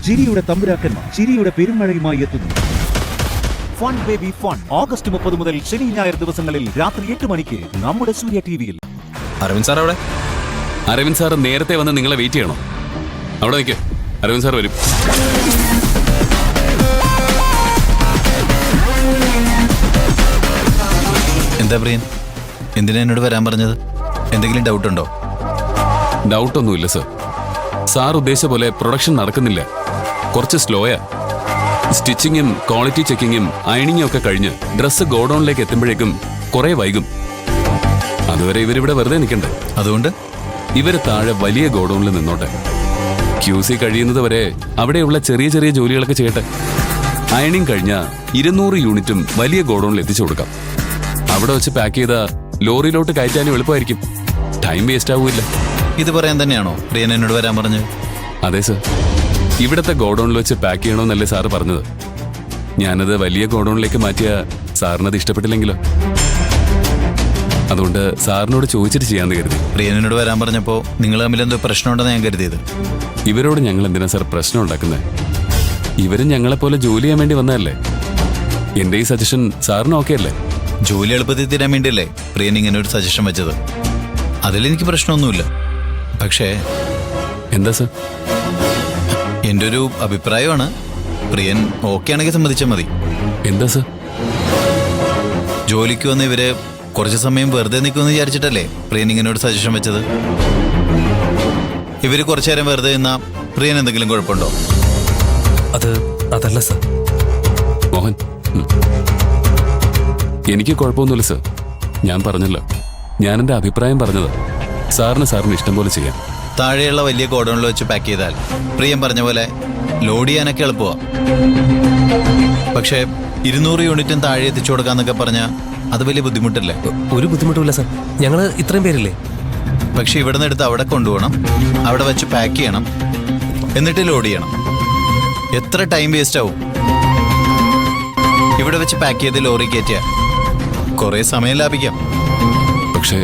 ചിരിയുടെ തമ്പുരാക്കന്മാർ ചിരിയുടെ പെരുമഴയുമായി എത്തുന്നു. ഫൺ ബേബി ഫൺ ഓഗസ്റ്റ് 30 മുതൽ ശനി ഞായർ ദിവസങ്ങളിൽ രാത്രി 8 മണിക്ക് നമ്മുടെ സൂര്യ ടിവിയിൽ. അരവിന്ദ് സാർ അവിടെ? അരവിന്ദ് സാർ നേരത്തെ വന്ന് നിങ്ങളെ വെയിറ്റ് ചെയ്യണം. അവിടെ നിൽക്ക്, അരവിന്ദ് സാർ വരും. എന്താ പ്രിയൻ, എന്തിനാ എന്നോട് വരാൻ പറഞ്ഞത്? എന്തെങ്കിലും ഡൗട്ട് ഉണ്ടോ? ഡൗട്ടൊന്നുമില്ല സർ. സാർ ഉദ്ദേശിച്ച പോലെ പ്രൊഡക്ഷൻ നടക്കുന്നില്ല, കുറച്ച് സ്ലോയാ. സ്റ്റിച്ചിങ്ങും ക്വാളിറ്റി ചെക്കിങ്ങും അയണിങ്ങും ഒക്കെ കഴിഞ്ഞ് ഡ്രസ്സ് ഗോഡൌണിലേക്ക് എത്തുമ്പോഴേക്കും കുറെ വൈകും. അതുവരെ ഇവരിവിടെ വെറുതെ നിൽക്കണ്ടേ? അതുകൊണ്ട് ഇവര് താഴെ വലിയ ഗോഡൌണിൽ നിന്നോട്ടെ. QC കഴിയുന്നത് വരെ അവിടെയുള്ള ചെറിയ ചെറിയ ജോലികളൊക്കെ ചെയ്യട്ടെ. അയണിങ് കഴിഞ്ഞ 200 യൂണിറ്റും വലിയ ഗോഡൌണിൽ എത്തിച്ചു കൊടുക്കാം. അവിടെ വെച്ച് പാക്ക് ചെയ്ത ലോറിയിലോട്ട് കയറ്റാനും എളുപ്പമായിരിക്കും, ടൈം വേസ്റ്റ് ആവൂല്ല. ഇത് പറയാൻ തന്നെയാണോ പ്രിയൻ എന്നോട് വരാൻ പറഞ്ഞത്? അതെ സർ, ഇവിടത്തെ ഗോഡൌണിൽ വെച്ച് പാക്ക് ചെയ്യണമെന്നല്ലേ സാറ് പറഞ്ഞത്. ഞാനത് വലിയ ഗോഡൌണിലേക്ക് മാറ്റിയ സാറിനത് ഇഷ്ടപ്പെട്ടില്ലെങ്കിലോ? അതുകൊണ്ട് സാറിനോട് ചോദിച്ചിട്ട് ചെയ്യാന്ന് കരുതി. പ്രിയൻ എന്നോട് വരാൻ പറഞ്ഞപ്പോൾ നിങ്ങൾ തമ്മിൽ എന്തോ പ്രശ്നമുണ്ടെന്ന് ഞാൻ കരുതിയത്. ഇവരോട് ഞങ്ങൾ എന്തിനാ സാർ പ്രശ്നം ഉണ്ടാക്കുന്നത്? ഇവരും ഞങ്ങളെപ്പോലെ ജോലി ചെയ്യാൻ വേണ്ടി വന്നതല്ലേ. എന്റെ ഈ സജഷൻ സാറിന് ഓക്കെ അല്ലേ? ജോലി എളുപ്പത്തിൽ തീരാൻ വേണ്ടിയല്ലേ പ്രിയൻ ഇങ്ങനെ ഒരു സജഷൻ വെച്ചത്. അതിലെനിക്ക് പ്രശ്നമൊന്നുമില്ല. പക്ഷേ എന്താ സർ? എൻ്റെ ഒരു അഭിപ്രായമാണ്. പ്രിയൻ ഓക്കെ ആണെങ്കിൽ സമ്മതിച്ചാൽ മതി. എന്താ സർ? ജോലിക്ക് വന്ന് ഇവര് കുറച്ച് സമയം വെറുതെ നിൽക്കുമെന്ന് വിചാരിച്ചിട്ടല്ലേ പ്രിയൻ ഇങ്ങനെ ഒരു സജഷൻ വെച്ചത്. ഇവര് കുറച്ചു നേരം വെറുതെ നിന്നാ പ്രിയൻ എന്തെങ്കിലും കുഴപ്പമുണ്ടോ? അതല്ല സർ. മോഹൻ, എനിക്ക് കുഴപ്പമൊന്നുമില്ല സർ. ഞാൻ പറഞ്ഞല്ലോ, ഞാൻ എൻ്റെ അഭിപ്രായം പറഞ്ഞത്. സാറിന് ഇഷ്ടം പോലെ ചെയ്യാം. താഴെയുള്ള വലിയ ഗോഡൌണിൽ വെച്ച് പാക്ക് ചെയ്താൽ പ്രിയം പറഞ്ഞ പോലെ ലോഡ് ചെയ്യാനൊക്കെ എളുപ്പമാണ്. പക്ഷേ 200 യൂണിറ്റും താഴെ എത്തിച്ചു കൊടുക്കാന്നൊക്കെ പറഞ്ഞാൽ അത് വലിയ ബുദ്ധിമുട്ടല്ലേ? ഒരു ബുദ്ധിമുട്ടുമില്ല സർ, ഞങ്ങള് ഇത്രയും പേരില്ലേ. പക്ഷെ ഇവിടെ നിന്ന് എടുത്ത് അവിടെ കൊണ്ടുപോകണം, അവിടെ വെച്ച് പാക്ക് ചെയ്യണം, എന്നിട്ട് ലോഡ് ചെയ്യണം. എത്ര ടൈം വേസ്റ്റ് ആവും? ഇവിടെ വെച്ച് പാക്ക് ചെയ്ത് ലോറി കയറ്റിയ കുറെ സമയം ലാഭിക്കാം. പക്ഷേ